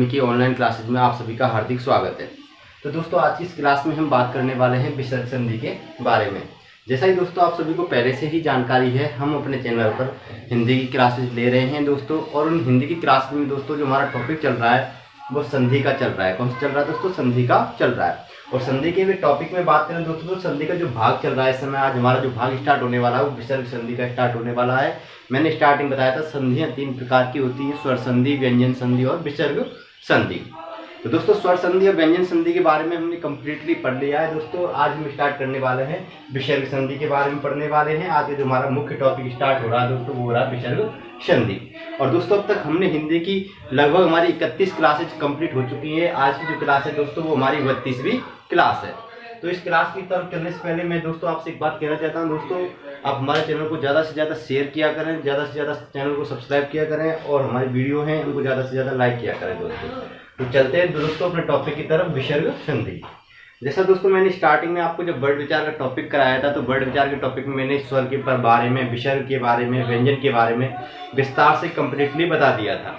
की online classes में आप सभी का हार्दिक स्वागत है। तो दोस्तों आज की इस क्लास में हम बात करने वाले हैं विसर्ग संधि के बारे में। जैसा कि दोस्तों आप सभी को पहले से ही जानकारी है, हम अपने चैनल पर हिंदी की क्लासेज ले रहे हैं दोस्तों। और उन हिंदी की क्लास में दोस्तों जो हमारा टॉपिक चल रहा है वो संधि का चल रहा है। कौन सा चल रहा है दोस्तों? संधि का चल रहा है। और संधि के भी टॉपिक में बात करें दोस्तों तो संधि का जो भाग चल रहा है इस समय, आज हमारा जो भाग स्टार्ट होने वाला है वो विसर्ग संधि का स्टार्ट होने वाला है। मैंने स्टार्टिंग बताया था संधियाँ 3 प्रकार की होती हैं, स्वर संधि, व्यंजन संधि और विसर्ग संधि। तो दोस्तों स्वर संधि और व्यंजन संधि के बारे में हमने कंप्लीटली पढ़ लिया है दोस्तों। आज हम स्टार्ट करने वाले हैं विसर्ग संधि के बारे में पढ़ने वाले हैं। आज जो हमारा मुख्य टॉपिक स्टार्ट हो रहा है दोस्तों वो हो रहा है विसर्ग संधि। और दोस्तों अब तक हमने हिंदी की लगभग हमारी 31 क्लासेज कंप्लीट हो चुकी है। आज की जो क्लास है दोस्तों वो हमारी 32वीं क्लास है। तो इस क्लास की तरफ चलने से पहले मैं दोस्तों आपसे एक बात कहना चाहता हूं दोस्तों, आप हमारे चैनल को ज़्यादा से ज़्यादा शेयर किया करें, ज़्यादा से ज़्यादा चैनल को सब्सक्राइब किया करें और हमारी वीडियो हैं उनको ज़्यादा से ज़्यादा लाइक किया करें दोस्तों। तो चलते हैं दोस्तों अपने टॉपिक की तरफ, विसर्ग संधि। जैसा दोस्तों मैंने स्टार्टिंग में आपको जब वर्ड विचार का टॉपिक कराया था तो वर्ड विचार के टॉपिक में मैंने स्वर के बारे में, विसर्ग के बारे में, व्यंजन के बारे में विस्तार से कंप्लीटली बता दिया था।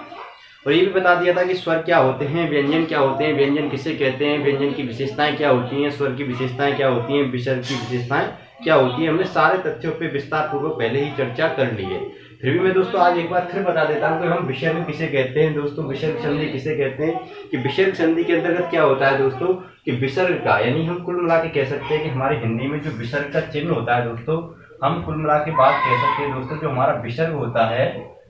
और ये भी बता दिया था कि स्वर क्या होते हैं, व्यंजन क्या होते हैं, व्यंजन किसे कहते हैं, व्यंजन की विशेषताएं क्या होती हैं, स्वर की विशेषताएं क्या होती हैं, विसर्ग की विशेषताएं क्या होती हैं। हमने सारे तथ्यों पे विस्तार पूर्वक पहले ही चर्चा कर ली है। फिर भी मैं दोस्तों आज एक बार फिर बता देता हूँ कि हम विसर्ग किसे कहते हैं दोस्तों, विसर्ग संधि किसे कहते हैं। कि विसर्ग संधि के अंतर्गत क्या होता है दोस्तों कि विसर्ग का, यानी हम कुल मिला के कह सकते हैं कि हमारी हिंदी में जो विसर्ग का चिन्ह होता है दोस्तों, हम कुल मिला के बात कह सकते हैं दोस्तों, जो हमारा विसर्ग होता है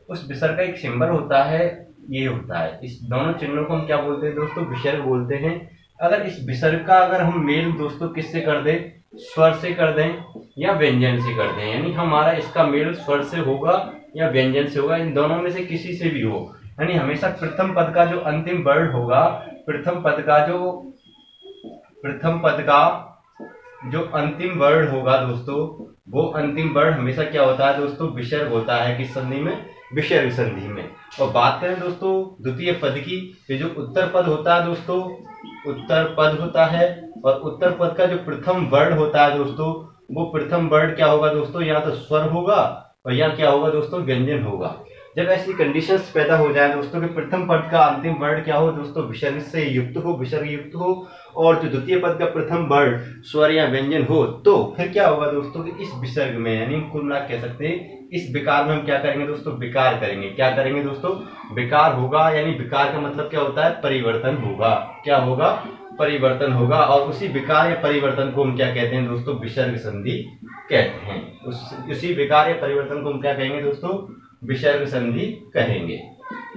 उस विसर्ग का एक सिंबल होता है, ये होता है। इस दोनों चिन्हों को हम क्या बोलते हैं दोस्तों? विसर्ग बोलते हैं। अगर इस विसर्ग का अगर हम मेल दोस्तों किससे कर दें, स्वर से कर दें या व्यंजन से कर दें, यानी हमारा इसका मेल स्वर से होगा या व्यंजन से होगा, इन दोनों में से किसी से भी हो। यानी हमेशा प्रथम पद का जो अंतिम वर्ड होगा, प्रथम पद का जो अंतिम वर्ड होगा दोस्तों, वो अंतिम वर्ड हमेशा क्या होता है दोस्तों? विसर्ग होता है। किस संधि में? विसर्ग संधि में। और बात करें दोस्तों द्वितीय पद की, ये जो उत्तर पद होता है दोस्तों, उत्तर पद होता है, और उत्तर पद का जो प्रथम वर्ड होता है दोस्तों, वो प्रथम वर्ड क्या होगा दोस्तों? या तो स्वर होगा और या क्या होगा दोस्तों? व्यंजन होगा। जब ऐसी कंडीशंस पैदा हो जाए दोस्तों कि प्रथम पद का अंतिम वर्ड क्या हो दोस्तों? विसर्ग से युक्त हो, विसर्ग युक्त हो, और जो द्वितीय पद का प्रथम वर्ड स्वर या व्यंजन हो, तो फिर क्या होगा दोस्तों कि इस विसर्ग में, यानी कुल मिला कह सकते हैं इस विकार में हम क्या करेंगे दोस्तों? विकार करेंगे। क्या करेंगे दोस्तों? विकार होगा। यानी विकार का मतलब क्या होता है? परिवर्तन होगा। क्या होगा? परिवर्तन होगा। और उसी विकार या परिवर्तन को हम क्या कहते हैं दोस्तों? विसर्ग संधि कहते हैं। उसी विकार या परिवर्तन को हम क्या कहेंगे दोस्तों? विसर्ग संधि कहेंगे।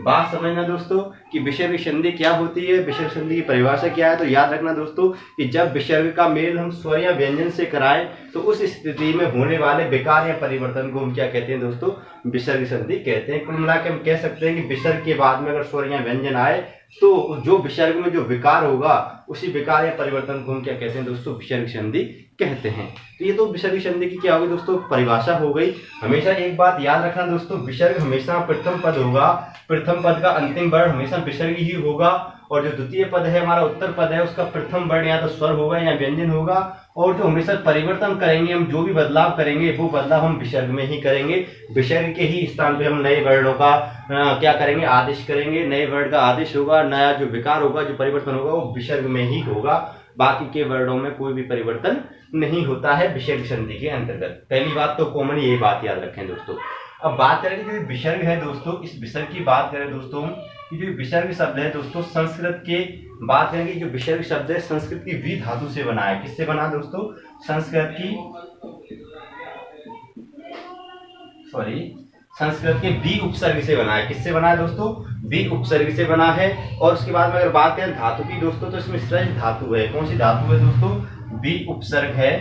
बात समझना दोस्तों कि विसर्ग संधि क्या होती है, विसर्ग संधि की परिभाषा क्या है। तो याद रखना दोस्तों कि जब विसर्ग का मेल हम स्वर या व्यंजन से कराएं तो उस स्थिति में होने वाले विकार या परिवर्तन को हम क्या कहते हैं दोस्तों? विसर्ग संधि कहते हैं। कुल मिला के हम कह सकते हैं कि विसर्ग के बाद में अगर स्वर या व्यंजन आए तो जो विसर्ग में जो विकार होगा उसी विकार या परिवर्तन को हम क्या कहते हैं दोस्तों? विसर्ग संधि कहते हैं। तो ये तो विसर्ग संधि की क्या होगी दोस्तों? परिभाषा हो गई। हमेशा एक बात याद रखना दोस्तों, विसर्ग हमेशा प्रथम पद होगा, प्रथम पद का अंतिम वर्ण हमेशा विसर्ग ही होगा, और जो द्वितीय पद है हमारा उत्तर पद है उसका प्रथम वर्ण या तो स्वर होगा या व्यंजन होगा। और जो हमेशा परिवर्तन करेंगे, हम जो भी बदलाव करेंगे वो बदलाव हम विसर्ग में ही करेंगे। विसर्ग के ही स्थान पे हम नए वर्णों का क्या करेंगे? आदेश करेंगे। नए वर्ण का आदेश होगा, नया जो विकार होगा, जो परिवर्तन होगा वो विसर्ग में ही होगा। बाकी के वर्णों में कोई भी परिवर्तन नहीं होता है विसर्ग संधि के अंतर्गत। पहली बात तो कॉमन ये बात याद रखें दोस्तों। अब बात करेंगे जो विसर्ग है दोस्तों, इस विसर्ग की बात करें दोस्तों कि जो विसर्ग शब्द है दोस्तों, संस्कृत के बात करेंगे जो विसर्ग शब्द है संस्कृत की वी धातु से बना है। किससे बना दोस्तों? संस्कृत के वी उपसर्ग से बना है। किससे बना है दोस्तों? वी उपसर्ग से बना है। और उसके बाद में अगर बात करें धातु की दोस्तों, तो इसमें स्रज धातु है। कौन सी धातु है दोस्तों? वी उपसर्ग है।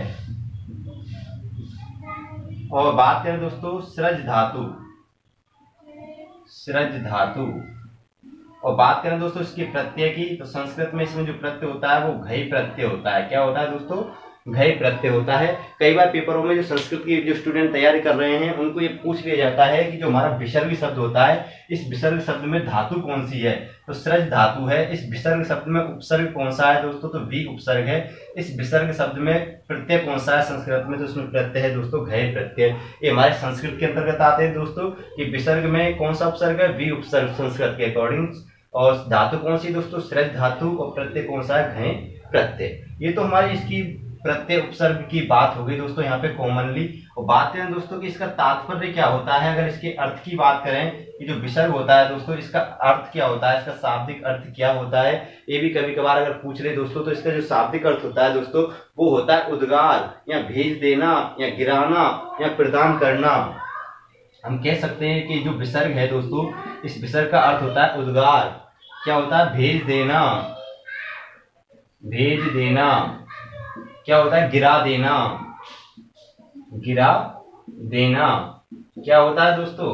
और बात करें दोस्तों स्रज धातु। और बात करें दोस्तों इसके प्रत्यय की, तो संस्कृत में इसमें जो प्रत्यय होता है वो घई प्रत्यय होता है। क्या होता है दोस्तों? घई प्रत्यय होता है। कई बार पेपरों में जो संस्कृत की जो स्टूडेंट तैयारी कर रहे हैं उनको ये पूछ लिया जाता है कि जो हमारा विसर्ग शब्द होता है, इस विसर्ग शब्द में धातु कौन सी है? तो स्रज धातु है। इस विसर्ग शब्द में उपसर्ग कौन सा है दोस्तों? तो वी उपसर्ग है। इस विसर्ग शब्द में प्रत्यय कौन सा है संस्कृत में? तो उसमें प्रत्यय है दोस्तों घय प्रत्यय। ये हमारे संस्कृत के अंतर्गत आते हैं दोस्तों कि विसर्ग में कौन सा उपसर्ग है? वी उपसर्ग संस्कृत के अकॉर्डिंग। और धातु कौन सी दोस्तों, सृज धातु, और प्रत्यय कौन सा है, घय प्रत्यय। ये तो हमारी इसकी प्रत्यय उपसर्ग की बात हो गई दोस्तों यहाँ पे कॉमनली। और बात करें दोस्तों कि इसका तात्पर्य क्या होता है, अगर इसके अर्थ की बात करें कि जो विसर्ग होता है दोस्तों इसका अर्थ क्या होता है, इसका शाब्दिक अर्थ क्या होता है, ये भी कभी कभार अगर पूछ रहे दोस्तों, तो इसका जो शाब्दिक अर्थ होता है दोस्तों वो होता है उद्गार, या भेज देना, या गिराना, या प्रदान करना। हम कह सकते हैं कि जो विसर्ग है दोस्तों, इस विसर्ग का अर्थ होता है उद्गार, क्या होता है, भेज देना, भेज देना, क्या होता है, गिरा देना, गिरा देना, क्या होता है दोस्तों,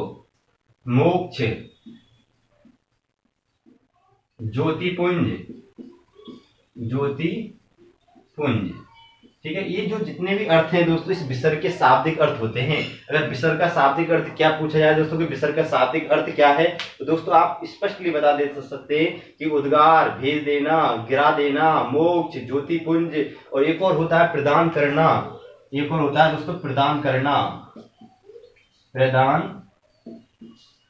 मोक्ष, ज्योतिपुंज, ज्योतिपुंज। ठीक है, ये जो जितने भी अर्थ हैं दोस्तों इस विसर्ग के शाब्दिक अर्थ होते हैं। अगर विसर्ग का शाब्दिक अर्थ क्या पूछा जाए दोस्तों कि विसर्ग का शाब्दिक अर्थ क्या है, तो दोस्तों आप स्पष्टली बता दे सकते हैं कि उद्गार, भेज देना, गिरा देना, मोक्ष, ज्योतिपुंज, और एक और होता है प्रदान करना, एक और होता है दोस्तों प्रदान करना, प्रदान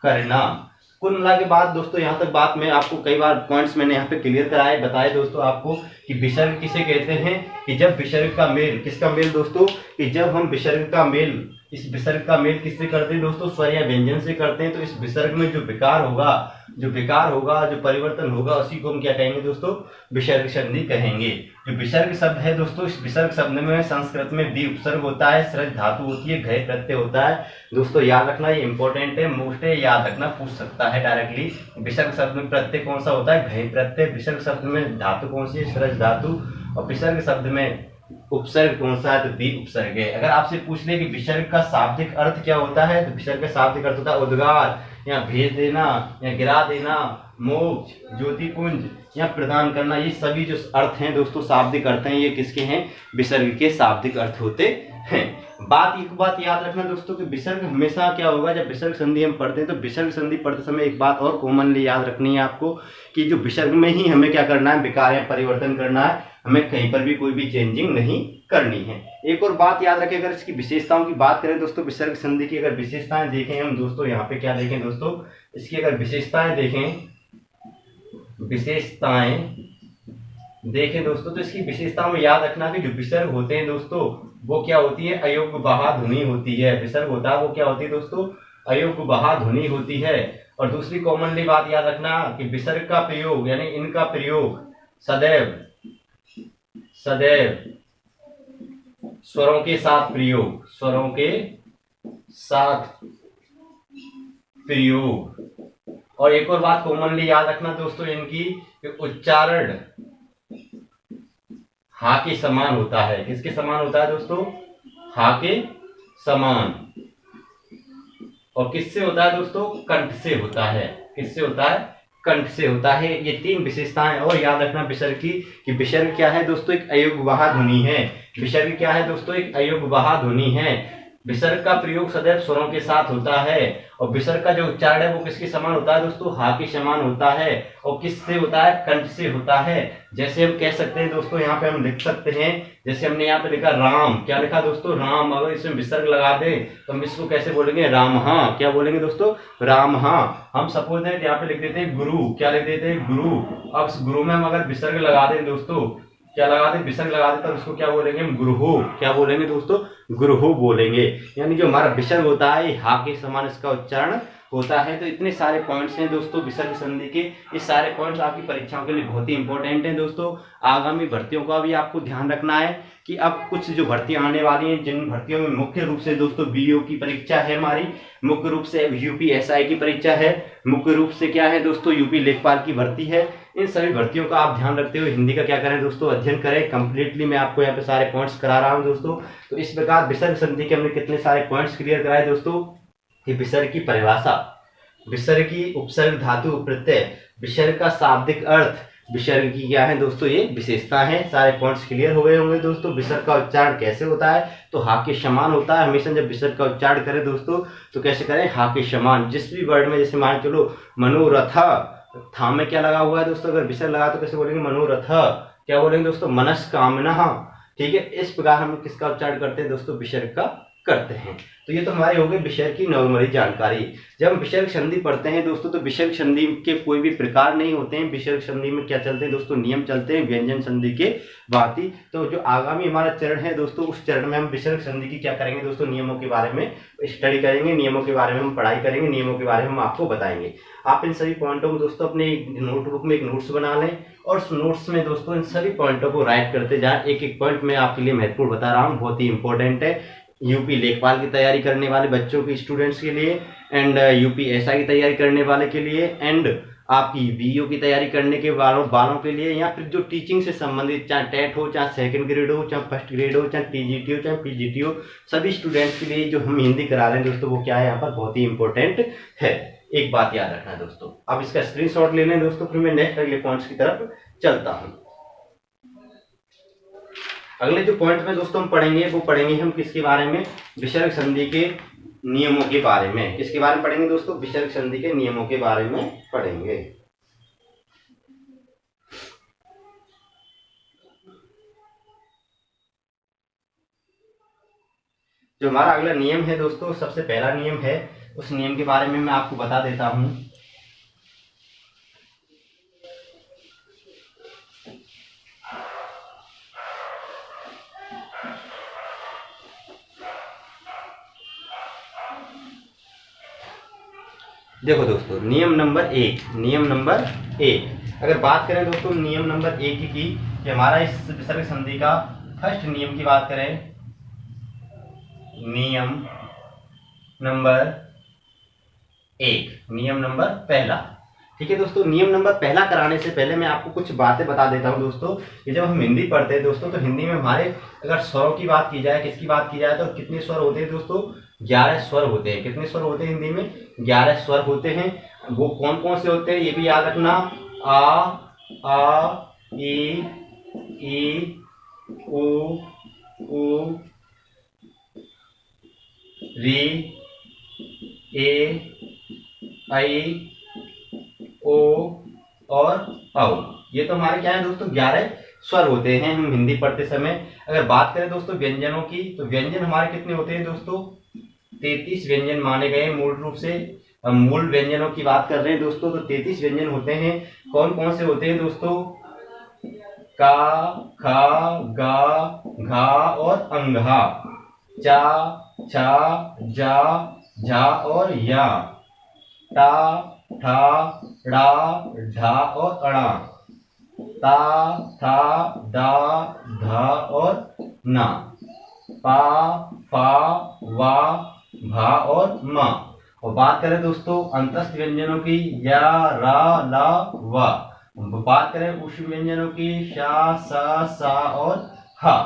करना। कुल मिला के बाद दोस्तों यहाँ तक बात में आपको कई बार पॉइंट्स मैंने यहाँ पे क्लियर कराए, बताए दोस्तों आपको कि विसर्ग किसे कहते हैं, कि जब विसर्ग का मेल, किसका मेल दोस्तों, कि जब हम विसर्ग का मेल, इस विसर्ग का मेल किससे करते हैं दोस्तों, स्वर या व्यंजन से करते हैं, तो इस विसर्ग में जो विकार होगा, जो विकार होगा, जो परिवर्तन होगा, उसी को हम क्या कहेंगे दोस्तों, विसर्ग संधि कहेंगे। जो विसर्ग शब्द है दोस्तों, इस विसर्ग शब्द में संस्कृत में वी उपसर्ग होता है, सृज धातु होती है, घय प्रत्यय होता है। दोस्तों याद रखना, ये इंपॉर्टेंट है, मोस्ट है, याद रखना, पूछ सकता है डायरेक्टली। विसर्ग शब्द में प्रत्यय कौन सा होता है, घय प्रत्यय। विसर्ग शब्द में धातु कौन सी है, सृज धातु। और विसर्ग शब्द में उपसर्ग कौन सा है, तो वी उपसर्ग है। अगर आपसे पूछ ले कि विसर्ग का शाब्दिक अर्थ क्या होता है, तो विसर्ग का शाब्दिक अर्थ होता है उद्गार, या भेज देना, या गिरा देना, मोक्ष, ज्योतिपुंज, या प्रदान करना। ये सभी जो अर्थ हैं दोस्तों, शाब्दिक अर्थ हैं, ये किसके हैं, विसर्ग के शाब्दिक अर्थ होते हैं। एक बात याद रखना दोस्तों कि विसर्ग हमेशा क्या होगा, जब विसर्ग संधि हम पढ़ते हैं तो विसर्ग संधि पढ़ते समय एक बात और कॉमनली याद रखनी है आपको, कि जो विसर्ग में ही हमें क्या करना है, विकार या परिवर्तन करना है, हमें कहीं पर भी कोई भी चेंजिंग नहीं करनी है। एक और बात याद रखें, अगर इसकी विशेषताओं की बात करें दोस्तों, विसर्ग संधि की अगर विशेषताएं देखें हम दोस्तों, यहाँ पे क्या देखें दोस्तों, इसकी अगर विशेषताएं देखें, विशेषताएं देखें दोस्तों, तो इसकी विशेषताओं में याद रखना कि जो विसर्ग होते हैं दोस्तों वो क्या होती है, अयोग्य बाहा ध्वनि होती है। विसर्ग होता है वो क्या होती है दोस्तों, अयोग्य बाहा ध्वनि होती है। और दूसरी कॉमनली बात याद रखना कि विसर्ग का प्रयोग यानी इनका प्रयोग सदैव सदैव स्वरों के साथ प्रयोग, स्वरों के साथ प्रयोग। और एक और बात कॉमनली याद रखना दोस्तों इनकी, उच्चारण हा के समान होता है। किसके समान होता है दोस्तों, हा के समान। और किससे होता है दोस्तों, कंठ से होता है। किससे होता है, कंठ से होता है। ये तीन विशेषताएं और याद रखना विसर्ग की, कि विसर्ग क्या है दोस्तों, एक अयोग्य बाहा ध्वनि है। विसर्ग क्या है दोस्तों, एक अयोग्य बाहा ध्वनि है। विसर्ग का प्रयोग सदैव स्वरों के साथ होता है। और विसर्ग का जो उच्चारण है वो किसके समान होता है दोस्तों, हा के समान होता है। और किससे होता है, कंठ से होता है। जैसे हम कह सकते हैं दोस्तों, यहाँ पे हम लिख सकते हैं, जैसे हमने यहाँ पे लिखा राम, क्या लिखा दोस्तों, राम। अगर इसमें विसर्ग लगा दें तो हम इसको कैसे बोलेंगे, राम हाँ। क्या बोलेंगे दोस्तों, राम हाँ। हम सपोज है यहाँ पे लिख देते हैं गुरु, क्या लिख देते हैं, गुरु। अब गुरु में हम अगर विसर्ग लगा दें दोस्तों, क्या लगा दे, विसर्ग लगा दे, तब उसको क्या बोलेंगे, हम गुरुहु। क्या बोलेंगे दोस्तों, गुरुहु बोलेंगे। यानी जो हमारा विसर्ग होता है हा के समान इसका उच्चारण होता है। तो इतने सारे पॉइंट्स हैं दोस्तों विसर्ग संधि के। ये सारे पॉइंट्स आपकी परीक्षाओं के लिए बहुत ही इंपॉर्टेंट हैं दोस्तों। आगामी भर्तियों का भी आपको ध्यान रखना है कि अब कुछ जो भर्तियां आने वाली हैं, जिन भर्तियों में मुख्य रूप से दोस्तों बीओ की परीक्षा है हमारी, मुख्य रूप से यूपीएसआई की परीक्षा है, मुख्य रूप से क्या है दोस्तों, यूपी लेखपाल की भर्ती है। इन सभी भर्तियों का आप ध्यान रखते हुए हिंदी का क्या करें दोस्तों, अध्ययन करें। कंप्लीटली मैं आपको यहाँ पे सारे पॉइंट्स करा रहा हूँ दोस्तों। तो इस प्रकार विसर्ग संधि के हमने कितने सारे पॉइंट्स क्लियर कराए दोस्तों, कि विसर्ग की परिभाषा, विसर्ग की उपसर्ग धातु प्रत्यय, विसर्ग का शाब्दिक अर्थ, विसर्ग की क्या है दोस्तों ये विशेषता है। सारे पॉइंट्स क्लियर हो गए होंगे दोस्तों। विसर्ग का उच्चारण कैसे होता है, तो हा के समान होता है। हमेशा जब विसर्ग का उच्चारण करें दोस्तों तो कैसे करें, हा के समान। जिस भी वर्ड में, जैसे मान चलो मनोरथ, था में क्या लगा हुआ है दोस्तों, अगर विसर्ग लगा तो कैसे बोलेंगे, मनोरथ। क्या बोलेंगे दोस्तों, मनस्कामना। ठीक है, इस प्रकार हम किसका उच्चारण करते हैं दोस्तों, विसर्ग का करते हैं। तो ये तो हमारे हो गए विसर्ग की नॉर्मली जानकारी। जब हम विसर्ग संधि पढ़ते हैं दोस्तों, तो विसर्ग संधि के कोई भी प्रकार नहीं होते हैं। विसर्ग संधि में क्या चलते हैं दोस्तों, नियम चलते हैं व्यंजन संधि के भांति। तो जो आगामी हमारा चरण है दोस्तों, उस चरण में हम विसर्ग संधि की क्या करेंगे दोस्तों, नियमों के बारे में स्टडी करेंगे, नियमों के बारे में हम पढ़ाई करेंगे, नियमों के बारे में हम आपको बताएंगे। आप इन सभी पॉइंटों को दोस्तों अपने नोटबुक में एक नोट्स बना लें, और उस नोट्स में दोस्तों इन सभी पॉइंटों को राइट करते जाएं। एक एक पॉइंट मैं आपके लिए महत्वपूर्ण बता रहा हूँ, बहुत ही इंपॉर्टेंट है यूपी लेखपाल की तैयारी करने वाले बच्चों के स्टूडेंट्स के लिए, एंड यूपी एसआई की तैयारी करने वाले के लिए, एंड आपकी बीईओ की तैयारी करने के वालों के लिए, या फिर जो टीचिंग से संबंधित, चाहे टेट हो, चाहे सेकंड ग्रेड हो, चाहे फर्स्ट ग्रेड हो, चाहे टीजीटी हो, चाहे पीजीटी हो, सभी स्टूडेंट्स के लिए जो हम हिंदी करा रहे हैं दोस्तों, वो क्या है यहाँ पर बहुत ही इंपॉर्टेंट है। एक बात याद रखना दोस्तों, अब इसका स्क्रीनशॉट ले लें दोस्तों, फिर मैं नेक्स्ट अगले पॉइंट्स की तरफ चलता हूँ। अगले जो पॉइंट में दोस्तों हम पढ़ेंगे, वो पढ़ेंगे हम किसके बारे में, विसर्ग संधि के नियमों के बारे में। किसके बारे में पढ़ेंगे दोस्तों, विसर्ग संधि के नियमों के बारे में पढ़ेंगे। जो हमारा अगला नियम है दोस्तों, सबसे पहला नियम है, उस नियम के बारे में मैं आपको बता देता हूं। देखो दोस्तों, नियम नंबर एक, अगर बात करें दोस्तों नियम नंबर 1 की, कि हमारा इस विसर्ग संधि का फर्स्ट नियम की बात करें, नियम नंबर 1, नियम नंबर पहला। ठीक है दोस्तों, नियम नंबर पहला कराने से पहले मैं आपको कुछ बातें बता देता हूं दोस्तों, कि जब हम हिंदी पढ़ते हैं दोस्तों, तो हिंदी में हमारे अगर स्वरों की बात की जाए, किसकी बात की जाए, तो कितने स्वर होते हैं दोस्तों, 11 स्वर होते हैं। कितने स्वर होते हैं हिंदी में, 11 स्वर होते हैं। वो कौन कौन से होते हैं ये भी याद रखना, आ ई उ री ए आई ओ और औ। ये तो हमारे क्या है दोस्तों, 11 स्वर होते हैं हम हिंदी पढ़ते समय। अगर बात करें दोस्तों व्यंजनों की, तो व्यंजन हमारे कितने होते हैं दोस्तों, 33 व्यंजन माने गए मूल रूप से। हम मूल व्यंजनों की बात कर रहे हैं दोस्तों, तो 33 व्यंजन होते हैं। कौन कौन से होते हैं दोस्तों, का, खा, गा, घा और अंघा, चा, छा, जा, झा और या, टा, ठा, डा, ढा और अड़ा, ता, था, डा, धा और ना, पा, फा, वा, भा और मा। और बात करें दोस्तों अंतस्थ व्यंजनों की, या, रा, ला, वा। बात करें उष्ण व्यंजनों की, शा, सा, सा और हा।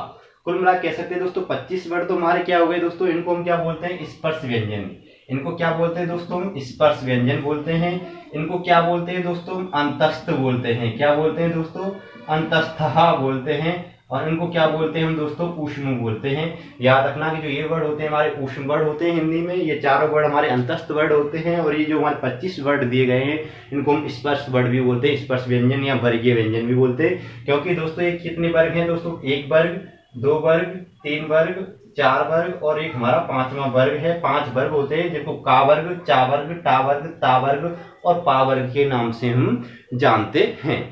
कुल मिला कह सकते हैं दोस्तों 25 वर्ड तो हमारे क्या हो गए दोस्तों, इनको हम क्या बोलते हैं, स्पर्श व्यंजन। इनको क्या बोलते हैं दोस्तों, स्पर्श व्यंजन बोलते हैं। इनको क्या बोलते हैं दोस्तों, अंतस्थ बोलते हैं। क्या बोलते हैं दोस्तों, अंतस्था बोलते हैं। और इनको क्या बोलते हैं हम दोस्तों, ऊष्म बोलते हैं। याद रखना कि जो ये वर्ड होते हैं हमारे ऊष्म वर्ड होते हैं हिंदी में, ये चारों वर्ड हमारे अंतस्थ वर्ड होते हैं। और ये जो हमारे 25 वर्ड दिए गए हैं, इनको हम स्पर्श वर्ड भी बोलते हैं, स्पर्श व्यंजन या वर्गीय व्यंजन भी बोलते हैं। क्योंकि दोस्तों ये कितने वर्ग हैं दोस्तों, 1 वर्ग, 2 वर्ग, 3 वर्ग, 4 वर्ग और एक हमारा 5वां वर्ग है। 5 वर्ग होते हैं जिनको का वर्ग, चा वर्ग, टा वर्ग, ता वर्ग और पा वर्ग के नाम से हम जानते हैं।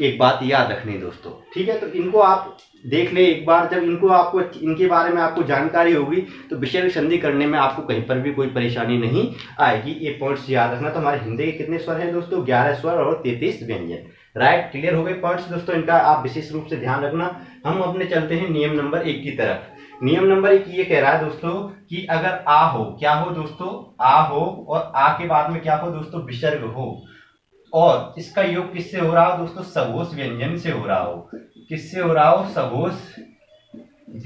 एक बात याद रखनी दोस्तों, ठीक है। तो इनको आप देख ले एक बार, जब इनको आपको इनके बारे में आपको जानकारी होगी, तो विसर्ग संधि करने में आपको कहीं पर भी कोई परेशानी नहीं आएगी। ये पॉइंट्स याद रखना। तो हमारे हिंदी के कितने स्वर हैं दोस्तों, 11 स्वर और 33 व्यंजन। राइट, क्लियर हो गए पॉइंट्स दोस्तों, इनका आप विशेष रूप से ध्यान रखना। हम अपने चलते हैं नियम नंबर 1 की तरफ। नियम नंबर 1 ये कह रहा है दोस्तों कि अगर आ हो, क्या हो दोस्तों, आ हो और आ के बाद में क्या हो दोस्तों, विसर्ग हो, और इसका योग किससे हो रहा हो दोस्तों, सघोष व्यंजन से हो रहा हो। किससे हो रहा हो, सघोष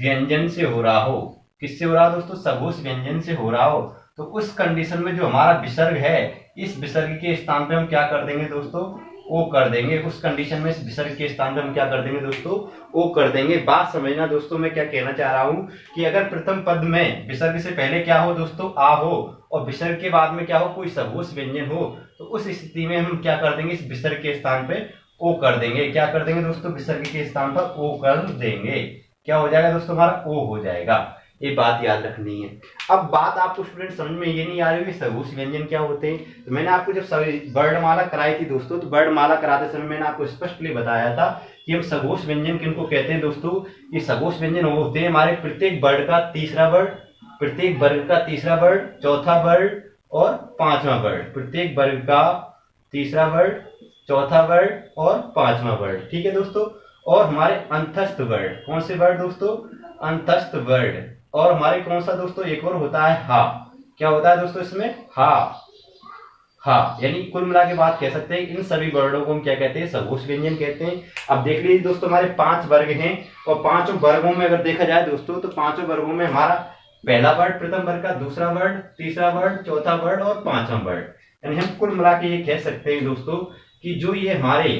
व्यंजन से हो रहा हो। किससे हो रहा हो दोस्तों, सघोष व्यंजन से हो रहा हो। तो उस कंडीशन में जो हमारा विसर्ग है, इस विसर्ग के स्थान पे हम क्या कर देंगे दोस्तों, ओ कर देंगे। उस कंडीशन में इस विसर्ग के स्थान पे हम क्या कर देंगे दोस्तों, ओ कर देंगे। बात समझना दोस्तों, मैं क्या कहना चाह रहा हूं कि अगर प्रथम पद में विसर्ग से पहले क्या हो दोस्तों, आ हो, और विसर्ग के बाद में क्या हो, कोई सघोष व्यंजन हो, तो उस स्थिति में हम क्या कर देंगे, इस विसर्ग के स्थान पे ओ कर देंगे। क्या कर देंगे दोस्तों, विसर्ग के स्थान पर ओ कर देंगे। क्या हो जाएगा दोस्तों, हमारा ओ हो जाएगा। ये बात याद रखनी है। अब बात आपको स्टूडेंट समझ में ये नहीं आ रही है सघोष व्यंजन क्या होते हैं। तो मैंने आपको जब वर्णमाला कराई थी दोस्तों, तो वर्णमाला कराते समय मैंने आपको स्पष्टली बताया था कि हम सघोष व्यंजन किनको कहते हैं दोस्तों। ये सघोष व्यंजन वो होते हैं हमारे प्रत्येक वर्ड का तीसरा वर्ड, प्रत्येक वर्ग का तीसरा वर्ड, चौथा वर्ड और पांचवा वर्ड। प्रत्येक वर्ग का तीसरा वर्ड, चौथा वर्ड और पांचवा वर्ड, ठीक है दोस्तों। और हमारे अंतस्थ वर्ड, कौन से वर्ड दोस्तों? अंतस्थ वर्ड। और हमारे कौन सा दोस्तों एक और होता है हा। क्या होता है दोस्तों इसमें? हा। हा यानी कुल मिला के बात कह सकते हैं इन सभी वर्डों को हम क्या कहते हैं? सघोष व्यंजन कहते हैं। अब देख लीजिए दोस्तों हमारे 5 वर्ग हैं और पांचों वर्गों में अगर देखा जाए दोस्तों तो पांचों वर्गों में हमारा पहला वर्ड प्रथम वर्ग का, दूसरा वर्ड, तीसरा वर्ड, चौथा वर्ड और पांचवा वर्ड, यानी हम कुल मिला के ये कह सकते हैं दोस्तों कि जो ये हमारे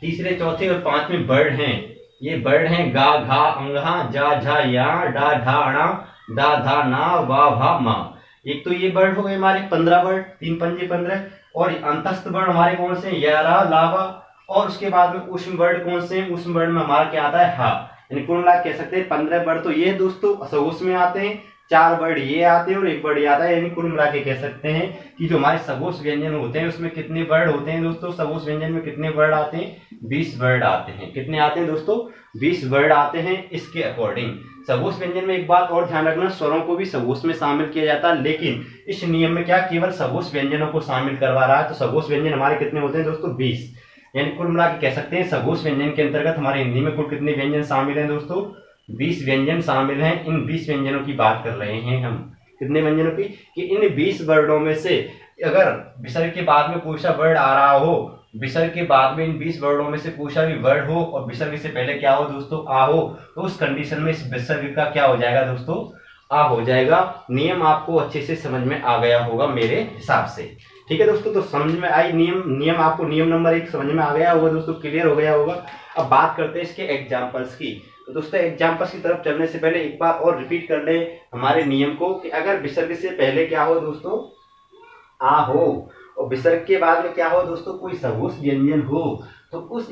तीसरे, चौथे और पांचवें वर्ड हैं, ये वर्ड हैं गा, घा, अंगहा, जा, झा, या, डा, ढा, अणा, दा, धा, ना, वा, भा, मा। एक तो ये वर्ड हो गए हमारे 15 वर्ड, 3 पंजे 15। और अंतस्थ वर्ड हमारे कौन से? यारा, लावा। और उसके बाद में उष्म वर्ड कौन से? उष्म वर्ड में हमारा क्या आता है? हा। यानी कुल मिला कह सकते हैं 15 वर्ड तो ये दोस्तों सघोष में आते हैं, 4 वर्ड ये आते हैं और 1 वर्ड ये आता है। यानी कुल मिला के कह सकते हैं कि जो हमारे सघोष व्यंजन होते हैं उसमें कितने वर्ड होते हैं दोस्तों? सघोष व्यंजन में कितने वर्ड आते हैं? 20 वर्ड आते हैं। कितने आते हैं दोस्तों? 20 वर्ड आते हैं। इसके अकॉर्डिंग सघोष व्यंजन में एक बात और ध्यान रखना, स्वरों को भी सघोष में शामिल किया जाता है, लेकिन इस नियम में क्या केवल सघोष व्यंजनों को शामिल करवा रहा है। तो सघोष व्यंजन हमारे कितने होते हैं दोस्तों? 20। यानी कुल मिला के कह सकते हैं सघोष व्यंजन के अंतर्गत हमारे हिंदी में कुल कितने व्यंजन शामिल हैं दोस्तों? 20 व्यंजन शामिल हैं। इन 20 व्यंजनों की बात कर रहे हैं हम। कितने व्यंजनों की? कि इन 20 वर्डों में से अगर विसर्ग के बाद में कोई सा वर्ड आ रहा हो, विसर्ग के बाद में इन 20 वर्डों में से कोई सा भी वर्ड हो और विसर्ग से पहले क्या हो दोस्तों? आ हो, तो उस कंडीशन में इस विसर्ग का क्या हो जाएगा दोस्तों? आ हो जाएगा। नियम आपको अच्छे से समझ में आ गया होगा मेरे हिसाब से, ठीक है दोस्तों। तो समझ में आई नियम आपको नियम नंबर 1 समझ में आ गया होगा दोस्तों, क्लियर हो गया होगा। अब बात करते हैं इसके एग्जाम्पल्स की। तो दोस्तों एग्जाम्पल्स की तरफ चलने से पहले एक बार और रिपीट कर ले हमारे नियम को कि अगर विसर्ग से पहले क्या हो दोस्तों? आ हो और विसर्ग के बाद में क्या हो दोस्तों? कोई सघोष व्यंजन हो, तो उस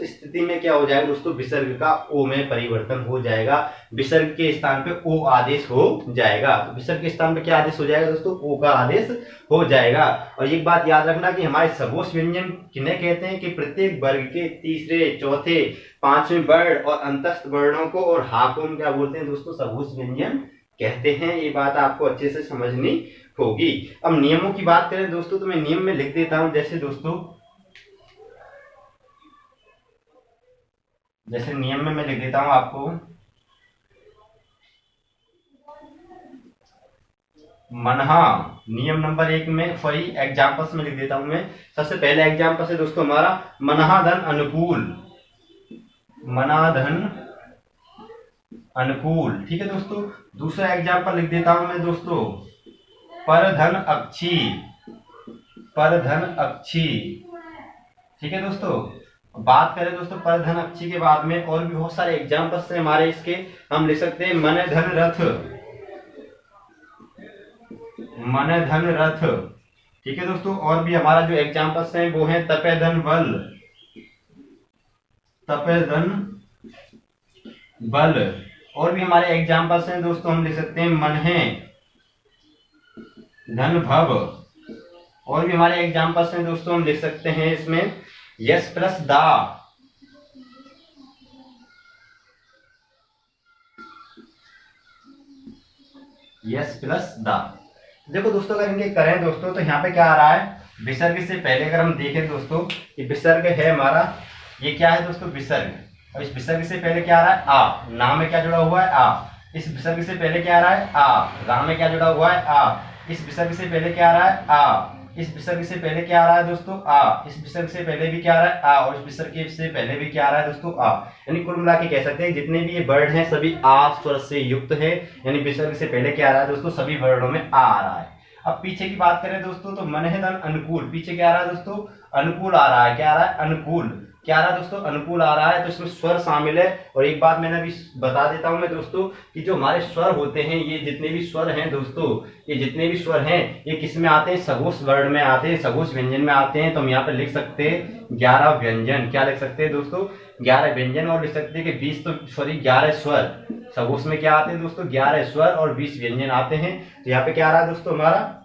स्थिति में क्या हो जाएगा दोस्तों? विसर्ग का ओ में परिवर्तन हो जाएगा। विसर्ग के स्थान पे ओ आदेश हो जाएगा। तो विसर्ग के स्थान पे क्या आदेश हो जाएगा दोस्तों? ओ का आदेश हो जाएगा। और एक बात याद रखना कि हमारे सघोष व्यंजन किन्हें कहते हैं? कि प्रत्येक वर्ग के तीसरे, चौथे, पांचवें वर्ड और अंतस्थ वर्णों को और हा को हम क्या बोलते हैं दोस्तों? सघोष व्यंजन कहते हैं। ये बात आपको अच्छे से समझनी होगी। अब नियमों की बात करें दोस्तों तो मैं नियम में लिख देता हूं, जैसे नियम में मैं लिख देता हूं आपको मनहा। नियम नंबर 1 में फॉर एग्जाम्पल्स में लिख देता हूं मैं। सबसे पहले एग्जाम्पल है दोस्तों हमारा मनाधन अनुकूल, मनाधन अनुकूल, ठीक है दोस्तों। दूसरा एग्जाम्पल लिख देता हूं मैं दोस्तों परधन अक्षी, परधन अक्षी, ठीक है दोस्तों। बात करें दोस्तों परधन अक्षी के बाद में और भी बहुत सारे एग्जाम्पल्स हैं हमारे इसके। हम लिख सकते हैं मन धन रथ, मन धन रथ, ठीक है दोस्तों। और भी हमारा जो एग्जाम्पल्स हैं वो है तपे धन बल, तपे धन बल। और भी हमारे एग्जाम्पल्स हैं दोस्तों, हम लिख सकते हैं मन है धन भव। और भी हमारे एग्जाम्पल्स हैं दोस्तों, हम लिख सकते हैं इसमें यस प्लस दा, यस प्लस दा। देखो दोस्तों अगर इनके करें दोस्तों तो यहाँ पे क्या आ रहा है? विसर्ग से पहले अगर हम देखें दोस्तों कि विसर्ग है हमारा, ये क्या है दोस्तों? विसर्ग। और इस विसर्ग से पहले क्या आ रहा है? आ। नाम में क्या जुड़ा हुआ है? आ। इस विसर्ग से पहले क्या आ रहा है? आ। राम में क्या जुड़ा हुआ है? आ। इस विसर्ग से पहले क्या आ रहा है? आ। इस विसर्ग से पहले क्या आ रहा है दोस्तों? आ। इस विसर्ग से पहले भी क्या आ रहा है? आ। और इस विसर्ग से पहले भी क्या आ रहा है दोस्तों? आ। यानी कुल मिला के कह सकते हैं जितने भी ये वर्ड हैं सभी आ स्वर से युक्त है। यानी विसर्ग से पहले क्या आ रहा है दोस्तों? सभी वर्डों में आ रहा है। अब पीछे की बात करें दोस्तों तो मन है धन अनुकूल, पीछे क्या आ रहा है दोस्तों? अनुकूल आ रहा है। क्या आ रहा है? अनुकूल। क्या आ रहा है दोस्तों, अनुकूल आ रहा है, तो इसमें स्वर शामिल है। और एक बात मैंने अभी बता देता हूं मैं दोस्तों कि जो हमारे स्वर होते हैं, ये जितने भी स्वर हैं दोस्तों, ये जितने भी स्वर हैं ये किस में आते हैं, सघोष वर्ण में आते हैं, सघोष व्यंजन में आते हैं। तो हम यहाँ पे लिख सकते हैं 11 व्यंजन। क्या लिख सकते हैं दोस्तों, 11 व्यंजन। और लिख सकते हैं कि 20 तो सॉरी 11 स्वर। सघोष में क्या आते हैं दोस्तों, 11 स्वर और 20 व्यंजन आते हैं। तो यहाँ पे क्या आ रहा है दोस्तों, हमारा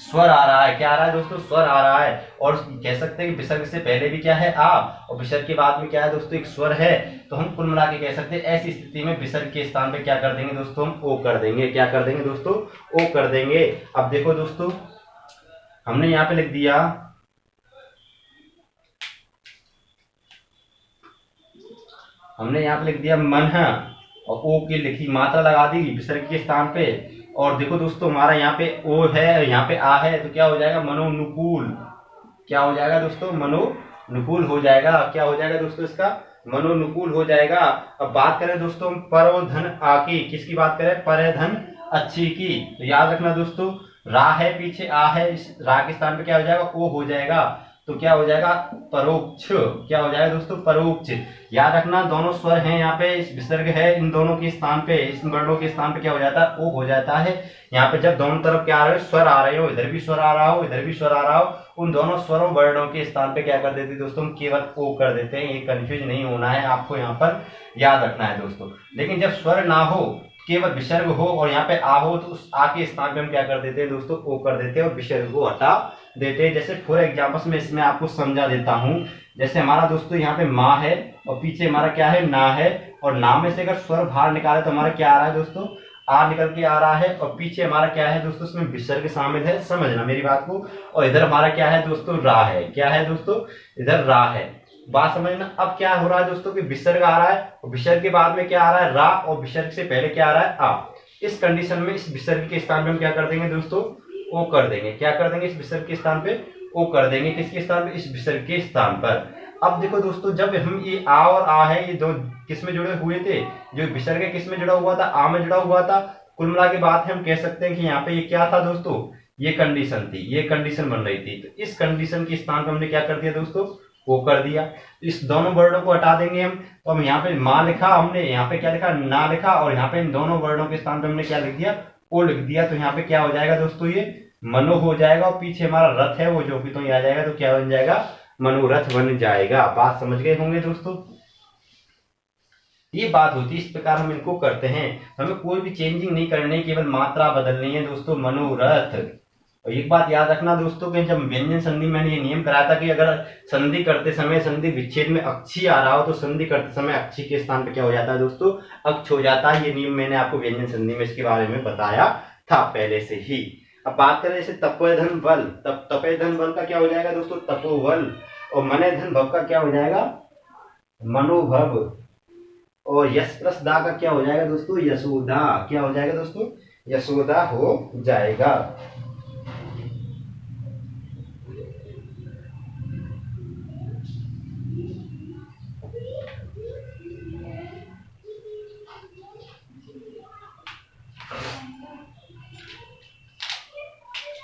स्वर आ रहा है। क्या आ रहा है दोस्तों, स्वर आ रहा है। और कह सकते हैं कि विसर्ग से पहले भी क्या है, आ, और विसर्ग के बाद में क्या है दोस्तों, एक स्वर है। तो हम कुल मिला के कह सकते हैं ऐसी स्थिति में विसर्ग के स्थान पे क्या कर देंगे दोस्तों, हम ओ कर देंगे। क्या कर देंगे दोस्तों, ओ कर देंगे। अब देखो दोस्तों, हमने यहाँ पे लिख दिया, हमने यहाँ पे लिख दिया मन, और ओ की लिखी मात्रा लगा दी विसर्ग के स्थान पे। और देखो दोस्तों, हमारा यहाँ पे ओ है, यहाँ पे आ है, तो क्या हो जाएगा, मनोनुकूल। क्या हो जाएगा दोस्तों, मनोनुकूल हो जाएगा। क्या हो जाएगा दोस्तों, इसका मनोनुकूल हो जाएगा। अब बात करें दोस्तों परोधन आ की, किसकी बात करें, परधन अच्छी की। तो याद रखना दोस्तों, रा है पीछे आ है, इस रा के स्थान पे क्या हो जाएगा, ओ हो जाएगा। तो क्या हो जाएगा, परोक्ष। क्या हो जाएगा दोस्तों, परोक्ष। याद रखना दोनों स्वर हैं यहाँ पे, इस विसर्ग है, इन दोनों के स्थान पे, इस वर्णों के स्थान पे क्या हो जाता है, ओ हो जाता है। यहाँ पे जब दोनों तरफ क्या आ रहे हो, स्वर आ रहे हो, इधर भी स्वर आ रहा हो, इधर भी स्वर आ रहा हो, उन दोनों स्वरों वर्णों के स्थान पे क्या कर देते हैं दोस्तों, हम केवल ओ कर देते हैं। ये कंफ्यूज नहीं होना है, आपको यहाँ पर याद रखना है दोस्तों। लेकिन जब स्वर ना हो, केवल विसर्ग हो और यहाँ पे आ हो, तो उस आ के स्थान पे हम क्या कर देते हैं दोस्तों, ओ कर देते हैं और विसर्ग को हटा देते हैं। जैसे फॉर एग्जाम्पल्स में इसमें आपको समझा देता हूं। जैसे हमारा दोस्तों यहाँ पे माँ है और पीछे हमारा क्या है, ना है, और ना में से अगर स्वर बाहर निकाले तो हमारा क्या आ रहा है दोस्तों, आ निकल के आ रहा है, और पीछे हमारा क्या है दोस्तों, इसमें विसर्ग शामिल है, समझना मेरी बात को। और इधर हमारा क्या है दोस्तों, रा है। क्या है दोस्तों, इधर रा है, बात समझना। अब क्या हो रहा है दोस्तों कि विसर्ग आ रहा है, और विसर्ग के बाद में क्या आ रहा है, रा, और विसर्ग से पहले क्या आ रहा है, आ। इस कंडीशन में इस विसर्ग के स्थान पे हम क्या कर देंगे दोस्तों, ओ कर देंगे। क्या कर देंगे, इस विसर्ग के स्थान पे ओ कर देंगे। किसके स्थान पे, इस विसर्ग के स्थान पर। अब देखो दोस्तों, जब हम ये आ और आ है, ये दो किस में जुड़े हुए थे, जो विसर्ग है किस में जुड़ा हुआ था, आ में जुड़ा हुआ था। कुल मिला के बात है, हम कह सकते हैं कि यहाँ पे ये क्या था दोस्तों, ये कंडीशन थी, ये कंडीशन बन रही थी। तो इस कंडीशन के स्थान पर हमने क्या कर दिया दोस्तों, वो कर दिया। इस दोनों वर्णों को हटा देंगे हम। तो हम यहाँ पे माँ लिखा हमने, यहाँ पे क्या लिखा, ना लिखा, और यहाँ पे इन दोनों वर्णों के स्थान पे हमने क्या लिख दिया, ओ लिख दिया। तो यहाँ पे क्या हो जाएगा दोस्तों, ये मनो हो जाएगा, और पीछे हमारा रथ है वो जो भी तो ये आ जाएगा, तो क्या बन जाएगा, मनोरथ बन जाएगा। बात समझ गए होंगे दोस्तों, ये बात होती है, इस प्रकार हम इनको करते हैं। हमें कोई भी चेंजिंग नहीं करनी, केवल मात्रा बदलनी है दोस्तों, मनोरथ। और एक बात याद रखना दोस्तों कि जब व्यंजन संधि मैंने ये नियम कराया था कि अगर संधि करते समय संधि विच्छेद में अक्षी आ रहा हो, तो संधि करते समय अक्षी के स्थान पे क्या हो जाता है दोस्तों, अक्ष हो जाता है। ये नियम मैंने आपको व्यंजन संधि में इसके बारे में बताया था पहले से ही। अब बात करें जैसे तपोधन बल, तपोधन बल का क्या हो जाएगा दोस्तों, तपोबल। और मनेधन भव का क्या हो जाएगा, मनोभव। और यश प्लस दा का क्या हो जाएगा दोस्तों, यशोदा। क्या हो जाएगा दोस्तों, यशोदा हो जाएगा।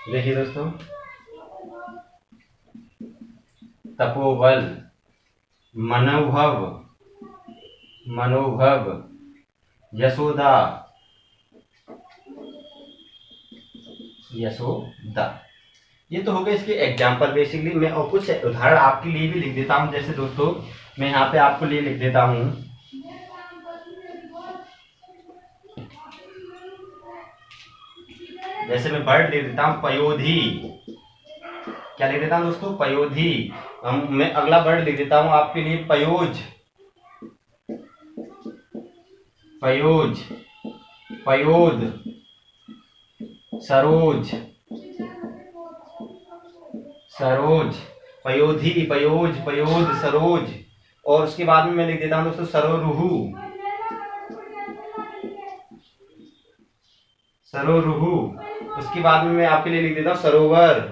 देखिए दोस्तों, तपोबल, मनोभव, मनोभव, यशोदा, यशोदा, ये तो हो गए इसके एग्जाम्पल बेसिकली। मैं और कुछ उदाहरण आपके लिए भी लिख देता हूं। जैसे दोस्तों मैं यहाँ पे आपको लिए लिख देता हूं, जैसे मैं वर्ड लिख देता हूं पयोधी। क्या लिख देता हूं दोस्तों, पयोधी। मैं अगला वर्ड लिख देता हूं आपके लिए, पयोज, पयोज, पयोद, सरोज, सरोज, पयोधी, पयोज, पयोद, सरोज। और उसके बाद में मैं लिख देता हूं दोस्तों सरोरुहु, सरोरुहु। उसके बाद में मैं आपके लिए लिख देता हूं सरोवर,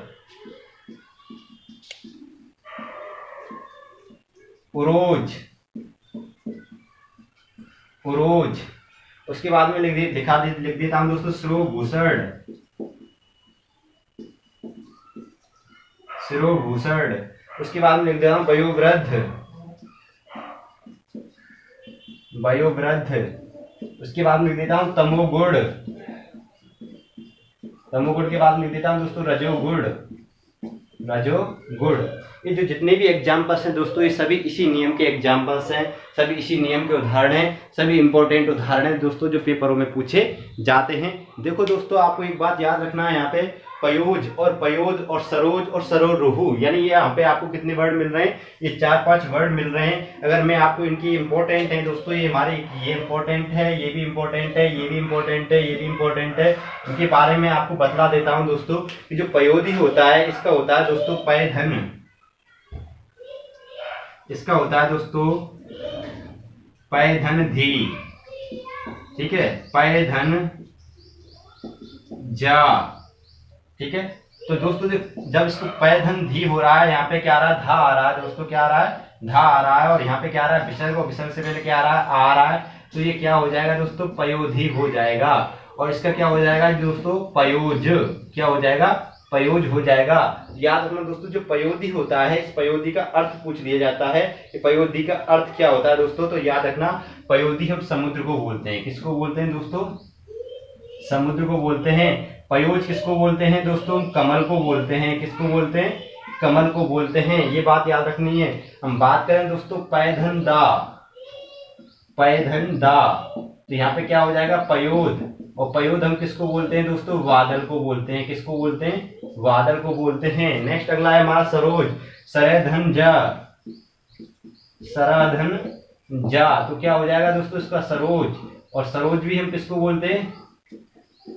उरोज, उरोज। उसके बाद में लिख देता हूं दोस्तों शिरोभूषण, शिरोभूषण। उसके बाद में लिख देता हूं वयोवृद्ध, वयोवृद्ध। उसके बाद में लिख देता हूँ तमोगुण। तमोगुण के बाद में लिख देता हूँ दोस्तों रजोगुण। रजोगुण। ये जो जितने भी एग्जाम्पल्स हैं दोस्तों, ये सभी इसी नियम के एग्जाम्पल्स हैं, सभी इसी नियम के उदाहरण हैं, सभी इंपॉर्टेंट उदाहरण हैं दोस्तों जो पेपरों में पूछे जाते हैं। देखो दोस्तों, आपको एक बात याद रखना है, यहाँ पे पयोज और पयोद और सरोज और सरोरुहु, यानी ये यहाँ पे आपको कितने वर्ड मिल रहे हैं, ये 4-5 वर्ड मिल रहे हैं। अगर मैं आपको इनकी इंपॉर्टेंट है दोस्तों, ये हमारे ये इंपॉर्टेंट है, ये भी इंपॉर्टेंट है, ये भी इंपॉर्टेंट है, ये भी इंपॉर्टेंट है, इनके बारे में आपको बतला देता हूँ दोस्तों कि जो पयोदी होता है, इसका होता है दोस्तों पैधन। इसका होता है दोस्तों पैधन धी, ठीक है, पैधन जा, ठीक है। तो दोस्तों जब इसको पैधन धी हो रहा है, यहाँ पे क्या आ रहा है, धा आ रहा है दोस्तों, क्या आ रहा है, धा आ रहा है, और यहाँ पे क्या आ रहा है, विसर्ग, और विसर्ग से पहले क्या आ रहा है, आ रहा है, तो ये क्या हो जाएगा दोस्तों, पयोधी हो जाएगा। और इसका क्या हो जाएगा दोस्तों, पयोज, क्या हो जाएगा, पयोज हो जाएगा। याद रखना दोस्तों, जो पयोदी होता है, इस पयोदी का अर्थ पूछ लिया जाता है कि पयोदी का अर्थ क्या होता है दोस्तों, तो याद रखना पयोदी हम समुद्र को बोलते हैं। किसको बोलते हैं दोस्तों, समुद्र को बोलते हैं। पयोज किसको बोलते हैं दोस्तों, कमल को बोलते हैं। किसको बोलते हैं, कमल को बोलते हैं, ये बात याद रखनी है। हम बात करें दोस्तों पैधन दा, पैधन दा, तो यहाँ पे क्या हो जाएगा, पयोद, और पयोद हम किसको बोलते हैं दोस्तों, बादल को बोलते हैं। किसको बोलते हैं, बादल को बोलते हैं। नेक्स्ट अगला है हमारा सरोज, सरधन जा, सरधन जा, तो क्या हो जाएगा दोस्तों इसका सरोज, और सरोज भी हम किसको बोलते हैं,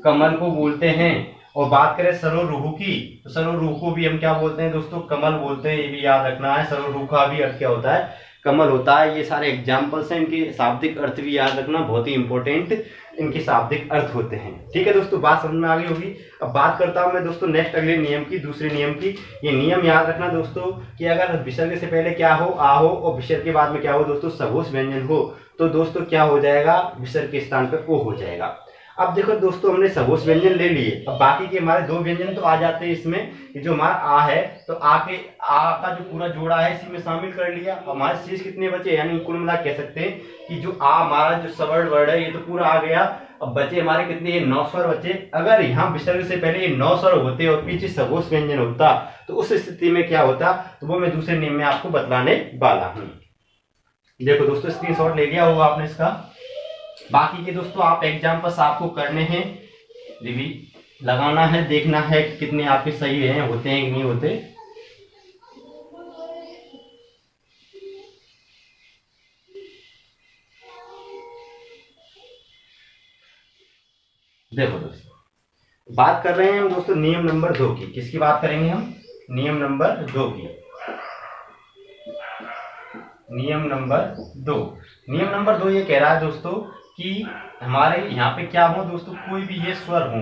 कमल को बोलते हैं। और बात करें सरोरुहु की, तो सरोरुहु को भी हम क्या बोलते हैं दोस्तों, कमल बोलते हैं। ये भी याद रखना है, सरोरुहु का भी अर्थ क्या होता है, कमल होता है। ये सारे एग्जाम्पल्स हैं, इनके शाब्दिक अर्थ भी याद रखना, बहुत ही इंपॉर्टेंट इनके शाब्दिक अर्थ होते हैं। ठीक है दोस्तों, बात समझ में आ गई होगी। अब बात करता हूं मैं दोस्तों नेक्स्ट अगले नियम की, दूसरे नियम की। ये नियम याद रखना दोस्तों कि अगर विसर्ग से पहले क्या हो, आ हो, और विसर्ग के बाद में क्या हो दोस्तों, सघोष व्यंजन हो, तो दोस्तों क्या हो जाएगा, विसर्ग के स्थान पर ओ हो जाएगा। अब देखो दोस्तों, हमने सघोष व्यंजन ले लिए, अब बाकी के हमारे 2 व्यंजन तो आ जाते हैं इसमें। जो हमारा आ है, तो आ का जो पूरा जोड़ा है इसी में शामिल कर लिया। हमारे शेष कितने बचे, यानी कुल मिला कह सकते हैं कि जो आ हमारा जो सवर्ण वर्ड है, ये तो पूरा आ गया। अब बचे हमारे कितने, 9 स्वर बचे। अगर यहाँ विसर्ग से पहले ये 9 स्वर होते और पीछे सघोष व्यंजन होता, तो उस स्थिति में क्या होता, तो वो मैं दूसरे नियम में आपको बतलाने वाला हूँ। देखो दोस्तों, स्क्रीनशॉट ले लिया होगा आपने इसका। बाकी के दोस्तों आप एग्जाम्पल्स आपको करने हैं, रिव्यू लगाना है, देखना है कि कितने आपके सही हैं, होते हैं कि नहीं होते। देखो दोस्तों, बात कर रहे हैं हम दोस्तों नियम नंबर 2 की। किसकी बात करेंगे हम, नियम नंबर 2 की। नियम नंबर 2, नियम नंबर 2 ये कह रहा है दोस्तों कि हमारे यहाँ पे क्या हो दोस्तों, कोई भी ये स्वर हो,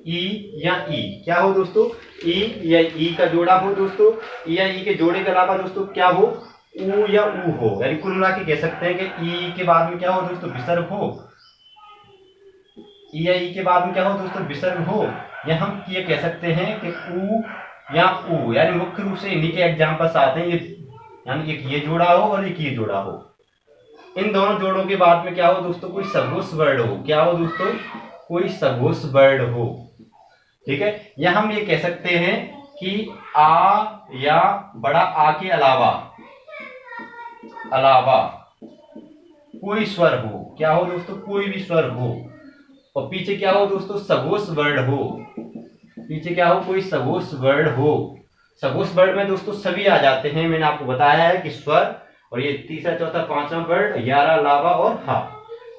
ई या ई, क्या हो दोस्तों, ई या ई का जोड़ा हो दोस्तों, ई या ई के जोड़े के अलावा दोस्तों क्या हो, ऊ या ऊ हो। यानी कुल मिला के कह सकते हैं कि ई के बाद में क्या हो दोस्तों, विसर्ग हो। ई या ई के बाद में क्या हो दोस्तों, विसर्ग हो। या हम ये कह सकते हैं कि ऊ या ऊ, यानी मुख्य रूप से इन्हीं के एग्जाम्पल्स आते हैं, ये यानी एक ये जोड़ा हो और एक ये जोड़ा हो। इन दोनों जोड़ों के बाद में क्या हो दोस्तों, कोई सघोष वर्ड हो। क्या हो दोस्तों, कोई सघोष वर्ड हो। ठीक है, या हम ये कह सकते हैं कि आ या बड़ा आ के अलावा कोई स्वर हो। क्या हो दोस्तों, कोई भी स्वर हो, और पीछे क्या हो दोस्तों, सघोष वर्ड हो। पीछे क्या हो, कोई सघोष वर्ड हो। सघोष वर्ड में दोस्तों सभी आ जाते हैं, मैंने आपको बताया है कि स्वर, और ये तीसरा चौथा पांचवा वर्ड, यारा, लावा और हा।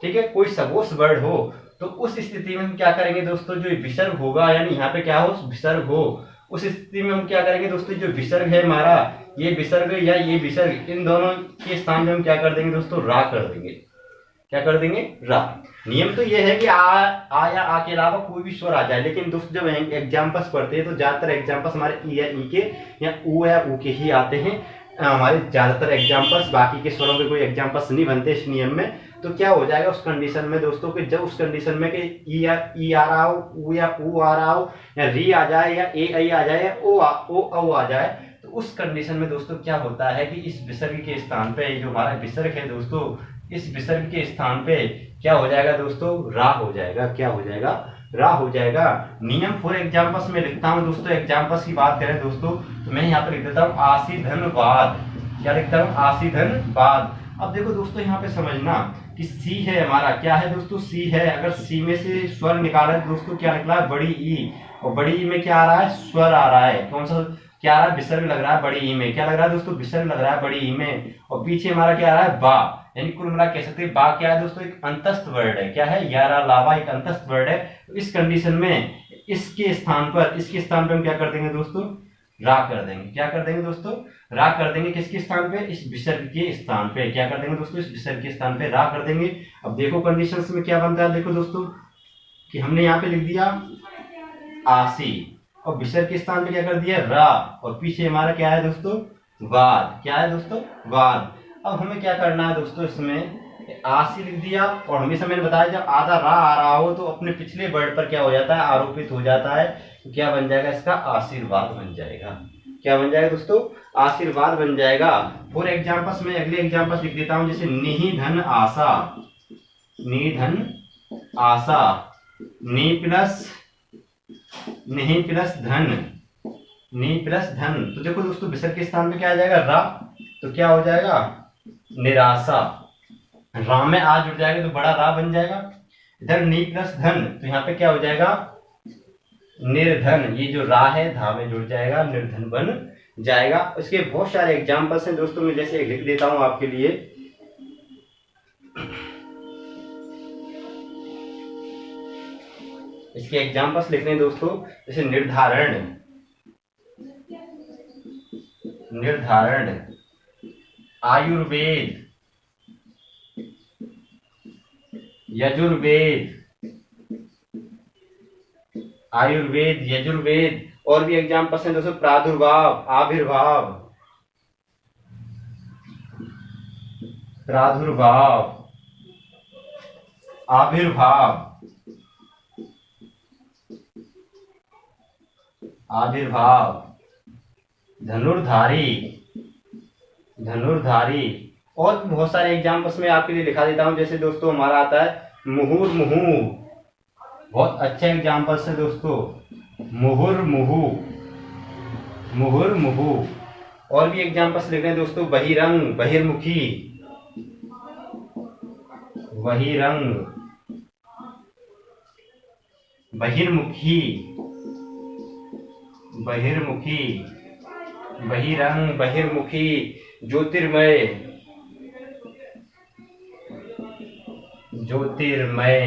ठीक है, कोई सघोष वर्ड हो, तो उस स्थिति में हम क्या करेंगे दोस्तों, जो विसर्ग होगा, यानी यहाँ पे क्या हो, विसर्ग हो, उस स्थिति में हम क्या करेंगे दोस्तों, जो विसर्ग है हमारा, ये विसर्ग या ये विसर्ग, इन दोनों के स्थान में हम क्या कर देंगे दोस्तों, रा कर देंगे। क्या कर देंगे, रा। नियम तो ये है कि आ या आ के अलावा कोई भी स्वर आ जाए, लेकिन दोस्तों जब एग्जाम्पल्स पढ़ते हैं तो ज्यादातर एग्जाम्पल्स हमारे ई या ई के या ऊ के ही आते हैं, हमारे ज्यादातर एग्जाम्पल्स। बाकी के स्वरों के कोई एग्जाम्पल्स नहीं बनते इस नियम में। तो क्या हो जाएगा उस कंडीशन में दोस्तों, कि जब उस कंडीशन में कि ई आ रहा हो, ऊ या ऊ आ रहा हो, या री आ जाए, या ए आई आ जाए, या ओ औ आ जाए, तो उस कंडीशन में दोस्तों क्या होता है कि इस विसर्ग के स्थान पे जो हमारा विसर्ग है दोस्तों, इस विसर्ग के स्थान पे क्या हो जाएगा दोस्तों, रा हो जाएगा। क्या हो जाएगा, रा हो जाएगा। नियम फॉर एग्जाम्पल्स में लिखता हूं दोस्तों, एग्जाम्पल्स की बात करें दोस्तों तो मैं यहाँ पे लिख देता हूँ आसी धन बाद। क्या लिखता हूँ, आसी धन बाद। अब देखो दोस्तों यहाँ पे समझना कि सी है हमारा, क्या है दोस्तों, सी है। अगर सी में से स्वर निकाला है दोस्तों, क्या निकला है, बड़ी ई। और बड़ी ई में क्या आ रहा है, स्वर आ रहा है। कौन सा, क्या आ रहा है, विसर्ग लग रहा है बड़ी ई में। क्या लग रहा है दोस्तों, विसर्ग लग रहा है बड़ी ई में। और पीछे हमारा क्या आ रहा है, बा। यानी कुल मिला कह सकते हैं बा क्या है दोस्तों, एक अंतस्थ वर्ड है। क्या है, यारा लावा एक अंतस्थ वर्ड है। तो इस कंडीशन में इसके स्थान पे हम क्या कर देंगे दोस्तों, रा कर देंगे। क्या कर देंगे दोस्तों, रा कर देंगे। किसके स्थान पे, इस विसर्ग के स्थान पे। क्या कर देंगे दोस्तों, इस विसर्ग के स्थान पे रा कर देंगे। अब देखो कंडीशंस में क्या बनता है, देखो दोस्तों कि हमने यहाँ पे लिख दिया आसी और विसर्ग के स्थान पे क्या कर दिया, रा। और पीछे हमारा क्या है दोस्तों, वाद। क्या है दोस्तों, वाद। अब हमें क्या करना है दोस्तों, इसमें आसी लिख दिया। और हमेशा मैंने बताया जब आधा रा आ रहा हो तो अपने पिछले वर्ड पर क्या हो जाता है, आरोपित हो जाता है। तो क्या बन जाएगा, इसका आशीर्वाद बन जाएगा। क्या बन जाएगा दोस्तों, आशीर्वाद बन जाएगा। फॉर एग्जाम्पल्स में अगले एग्जाम्पल्स लिख देता हूं, जैसे निधन आशा। निधन आशा, नी प्लस धन, नी प्लस धन। तो देखो दोस्तों विसर्ग के स्थान पे क्या आ जाएगा, रा। तो क्या हो जाएगा, निराशा। रा में आ जुड़ जाएगा तो बड़ा रा बन जाएगा। इधर नी प्लस धन, तो यहाँ पे क्या हो जाएगा, निर्धन। ये जो रा है धा में जुड़ जाएगा, निर्धन बन जाएगा। इसके बहुत सारे एग्जाम्पल्स हैं दोस्तों, मैं जैसे लिख देता हूं आपके लिए। इसके एग्जाम्पल्स लिख रहे हैं दोस्तों, जैसे निर्धारण, निर्धारण, आयुर्वेद, यजुर्वेद, आयुर्वेद, यजुर्वेद। और भी एग्जाम्पल्स हैं दोस्तों, प्रादुर्भाव, आविर्भाव, प्रादुर्भाव, आविर्भाव, आविर्भाव, धनुर्धारी, धनुर्धारी। और बहुत सारे एग्जाम्पल्स में आपके लिए लिखा देता हूं, जैसे दोस्तों हमारा आता है मुहुर्मुहु। बहुत अच्छे एग्जाम्पल्स है दोस्तों, मुहुर्मुहु, मुहुर्मुहु। और भी एग्जाम्पल्स लिख रहे हैं दोस्तों, बहिरंग, बहिर्मुखी, बहिरंग, बहिर्मुखी, बहिर्मुखी, बहिरंग, बहिर्मुखी, ज्योतिर्मय, ज्योतिर्मय।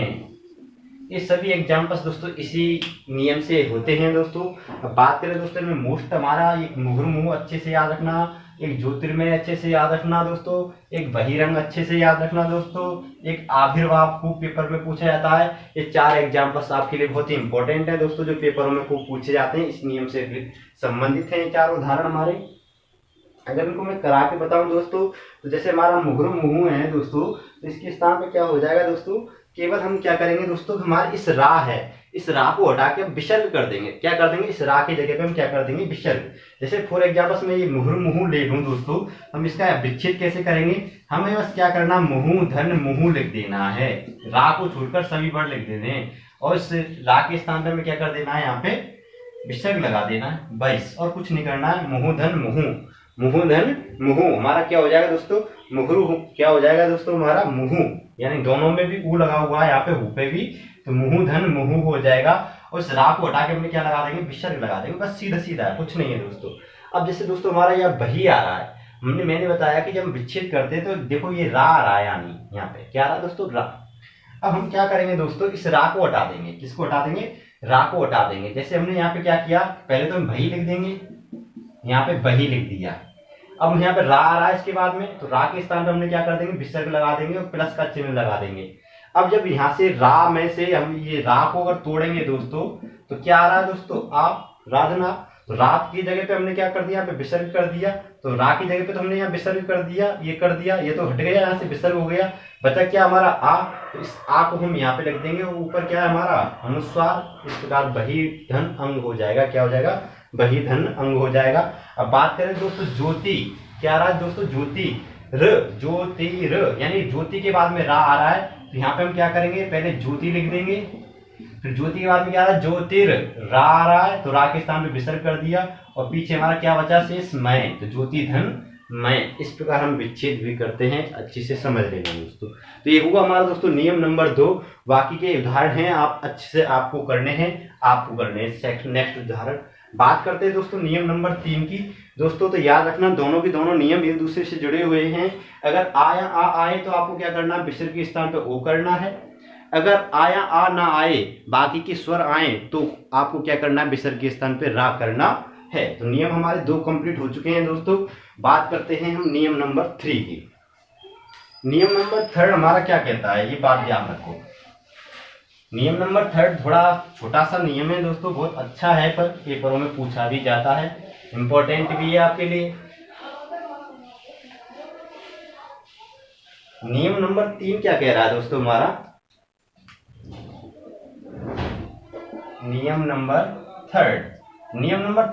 ये सभी एग्जाम्पल्स दोस्तों इसी नियम से होते हैं दोस्तों। अब बात करें दोस्तों में मोस्ट हमारा एक मुहुर्मुहु अच्छे से याद रखना, एक ज्योतिर्मय अच्छे से याद रखना दोस्तों, एक बहिरंग अच्छे से याद रखना दोस्तों, एक आविर्भाव खूब पेपर में पूछा जाता है। ये चार एग्जाम्पल्स आपके लिए बहुत ही इंपॉर्टेंट है दोस्तों, जो पेपरों में खूब पूछे जाते हैं। इस नियम से संबंधित है ये चार उदाहरण हमारे। अगर इनको मैं करा के बताऊं दोस्तों, तो जैसे हमारा मुहुर्मुहु है दोस्तों, तो इसके स्थान पे क्या हो जाएगा दोस्तों, केवल हम क्या करेंगे दोस्तों, हमारे इस रा है, इस रा को हटा के हम विसर्ग कर देंगे। क्या कर देंगे, इस रा की जगह पे हम क्या कर देंगे, विसर्ग। जैसे फॉर एग्जाम्पल मैं ये मुहुर्मुहु ले लूं दोस्तों, हम इसका विच्छेद कैसे करेंगे, हमें बस क्या करना, मुहु धन मुहु लिख देना है। रा को छोड़कर सभी वर्ड लिख देने हैं और इस रा के स्थान पे हमें क्या कर देना है, यहाँ पे विसर्ग लगा देना है, बस। और कुछ नहीं करना है। मुहु धन मुहु, मुहु धन मुहु हमारा क्या हो जाएगा दोस्तों, मुहुरु। क्या हो जाएगा दोस्तों हमारा, मुहु। यानी दोनों में भी ऊ लगा हुआ है, यहाँ पे हु पे भी, तो मुहु धन मुहु हो जाएगा। और इस रा को हटा के हमने क्या लगा देंगे, विसर्ग लगा देंगे, बस सीधा सीधा है, कुछ नहीं है दोस्तों। अब जैसे दोस्तों हमारा यहाँ बही आ रहा है, मैंने बताया कि जब हम विच्छेद करते हैं तो देखो ये रा आ रहा है, यानी यहाँ पे क्या आ रहा है दोस्तों, रा। अब हम क्या करेंगे दोस्तों, इस रा को हटा देंगे। किसको हटा देंगे, रा को हटा देंगे। जैसे हमने यहाँ पे क्या किया, पहले तो हम भई लिख देंगे, यहाँ पे बही लिख दिया। अब यहाँ पे रा आ रहा है इसके बाद में, तो रा के स्थान पे हमने क्या कर देंगे, विसर्ग लगा देंगे और प्लस का चिन्ह लगा देंगे। अब जब यहाँ से रा में से हम ये रा को अगर तोड़ेंगे दोस्तों, तो क्या आ रहा है दोस्तों, आप, राधना। तो रात की जगह पे हमने क्या कर दिया, यहाँ पे विसर्ग कर दिया। तो रा की जगह पे तो हमने यहाँ विसर्ग कर दिया, ये कर दिया, ये तो हट गया, यहाँ से विसर्ग हो गया, बचा क्या हमारा आ। तो इस आ को हम यहाँ पे लिख देंगे, ऊपर क्या है हमारा अनुस्वार। इस प्रकार बही धन अंग हो जाएगा। क्या हो जाएगा, बही धन अंग हो जाएगा। अब बात करें दोस्तों ज्योति, क्या आ रहा है दोस्तों, ज्योति र, ज्योतिर, यानी ज्योति के बाद में रा आ रहा है, तो यहाँ पे हम क्या करेंगे, पहले ज्योति लिख देंगे, फिर ज्योति के बाद में क्या आ रहा है, ज्योतिर, रा आ रहा है, तो रा के स्थान पे विसर्ग कर दिया, और पीछे हमारा क्या बचा शेष, मय, तो ज्योति धन मय। इस प्रकार हम विच्छेद भी करते हैं, अच्छे से समझ लेंगे दोस्तों। तो ये हुआ हमारा दोस्तों नियम नंबर 2। बाकी के उदाहरण हैं आप अच्छे से आपको करने हैं, नेक्स्ट उदाहरण बात करते हैं दोस्तों नियम नंबर 3 की। दोस्तों तो याद रखना दोनों के दोनों नियम एक दूसरे से जुड़े हुए हैं। अगर आ या आ आए तो आपको क्या करना है, विसर्ग के स्थान पे ओ करना है। अगर आ या आ ना आए, बाकी के स्वर आए, तो आपको क्या करना है, विसर्ग के स्थान पे रा करना है। तो नियम हमारे 2 कंप्लीट हो चुके हैं दोस्तों। बात करते हैं हम नियम नंबर 3 की। नियम नंबर 3 हमारा क्या कहता है, ये बात ध्यान रखो। नियम नंबर 3 थोड़ा छोटा सा नियम है दोस्तों, बहुत अच्छा है, पर पेपरों में पूछा भी जाता है, इंपॉर्टेंट भी है आपके लिए। नियम नंबर 3 क्या कह रहा है दोस्तों हमारा, नियम नंबर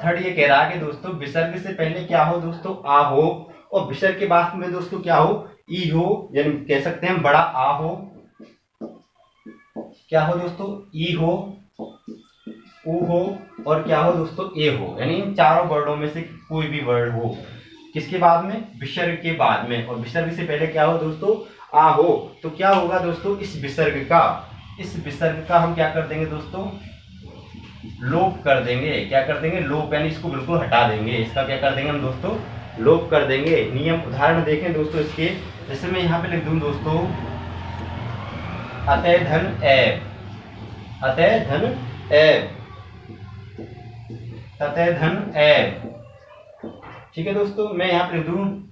3 ये कह रहा है कि दोस्तों विसर्ग से पहले क्या हो दोस्तों, आ हो, और विसर्ग के बाद में दोस्तों क्या हो, ई हो, यानी कह सकते हैं बड़ा आ हो, क्या हो दोस्तों, ई हो, ऊ हो, और क्या हो दोस्तों, ए हो, यानी इन चारों वर्डों में से कोई भी वर्ड हो, किसके बाद में, विसर्ग के बाद में। और विसर्ग से पहले क्या हो दोस्तों, आ हो, तो क्या होगा दोस्तों, इस विसर्ग का हम क्या कर देंगे दोस्तों, लोप कर देंगे। क्या कर देंगे, लोप, यानी इसको बिल्कुल हटा देंगे, इसका क्या कर देंगे हम दोस्तों, लोप कर देंगे। नियम उदाहरण देखें दोस्तों इसके, जैसे मैं यहाँ पे लिख दूं दोस्तों, अतः धन एव, अतः धन एव, ततः धन एव। ठीक है दोस्तों, मैं यहाँ पे लिख दूं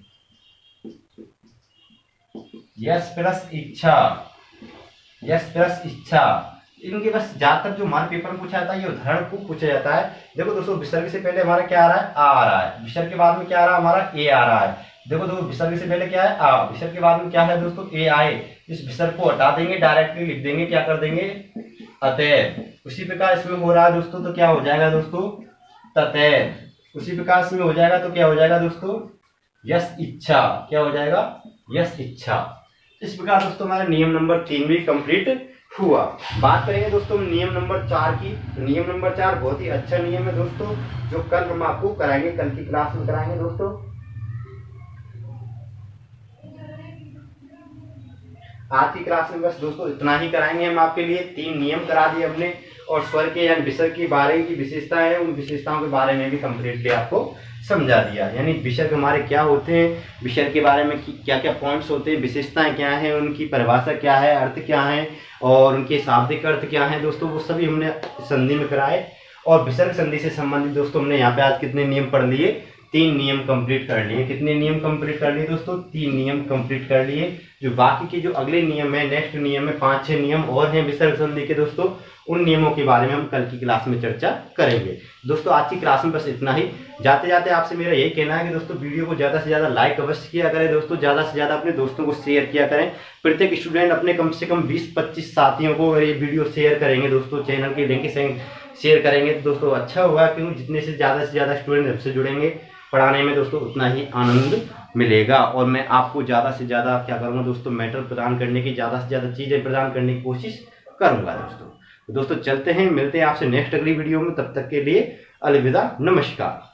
यस प्लस इच्छा, यस प्लस इच्छा। इनके बस ज्यादातर जो हमारे पेपर में पूछा जाता है, ये उदाहरण को पूछा जाता है। देखो दोस्तों, विसर्ग से पहले हमारा क्या आ रहा है, आ रहा है, विसर्ग के बाद में क्या आ रहा है हमारा, ए आ रहा है। देखो दोस्तों, विसर्ग से पहले क्या है, आ, विसर्ग के बाद में क्या है दोस्तों, ए आए, इस विसर्ग को हटा देंगे, डायरेक्टली लिख देंगे, क्या कर देंगे, अतः। उसी प्रकार इसमें हो रहा है दोस्तों, तो क्या हो जाएगा दोस्तों, ततः। उसी प्रकार इसमें हो जाएगा, तो क्या हो जाएगा दोस्तों, यस इच्छा, क्या हो जाएगा, यस इच्छा। इस प्रकार दोस्तों हमारा नियम नंबर 3 भी कंप्लीट हुआ। बात करेंगे दोस्तों नियम नंबर 4 की। नियम नंबर 4 बहुत ही अच्छा नियम है दोस्तों, जो कल हम आपको कराएंगे, कल की क्लास में कराएंगे दोस्तों। आज की क्लास में बस दोस्तों इतना ही कराएंगे हम आपके लिए। 3 नियम करा दिए हमने, और स्वर के यानी विसर्ग के बारे की विशेषताएं है, उन विशेषताओं के बारे में भी कंप्लीटली आपको समझा दिया। यानी विसर्ग हमारे क्या होते हैं, विसर्ग के बारे में क्या क्या पॉइंट्स होते हैं, विशेषताएं क्या हैं, उनकी परिभाषा क्या है, अर्थ क्या है, और उनके शाब्दिक अर्थ क्या है दोस्तों, वो सभी हमने संधि में कराए। और विसर्ग संधि से संबंधित दोस्तों हमने यहाँ पे आज कितने नियम पढ़ लिए, 3 नियम कंप्लीट कर लिए। कितने नियम कंप्लीट कर लिए दोस्तों, 3 नियम कंप्लीट कर लिए। जो बाकी के जो अगले नियम है, नेक्स्ट नियम में 5-6 नियम और हैं विसर्ग संधि के दोस्तों, उन नियमों के बारे में हम कल की क्लास में चर्चा करेंगे। दोस्तों आज की क्लास में बस इतना ही। जाते जाते आपसे मेरा यही कहना है कि दोस्तों वीडियो को ज़्यादा से ज़्यादा लाइक अवश्य किया करें दोस्तों, ज़्यादा से ज़्यादा अपने दोस्तों को शेयर किया करें। प्रत्येक स्टूडेंट अपने कम से कम 20-25 साथियों को ये वीडियो शेयर करेंगे दोस्तों, चैनल के लिंक से शेयर करेंगे तो दोस्तों अच्छा होगा, क्योंकि जितने से ज़्यादा स्टूडेंट हमसे जुड़ेंगे पढ़ाने में दोस्तों उतना ही आनंद मिलेगा। और मैं आपको ज़्यादा से ज़्यादा क्या करूँगा दोस्तों, मैटर प्रदान करने की, ज़्यादा से ज़्यादा चीज़ें प्रदान करने की कोशिश करूँगा दोस्तों। तो दोस्तों चलते हैं, मिलते हैं आपसे नेक्स्ट अगली वीडियो में, तब तक के लिए अलविदा, नमस्कार।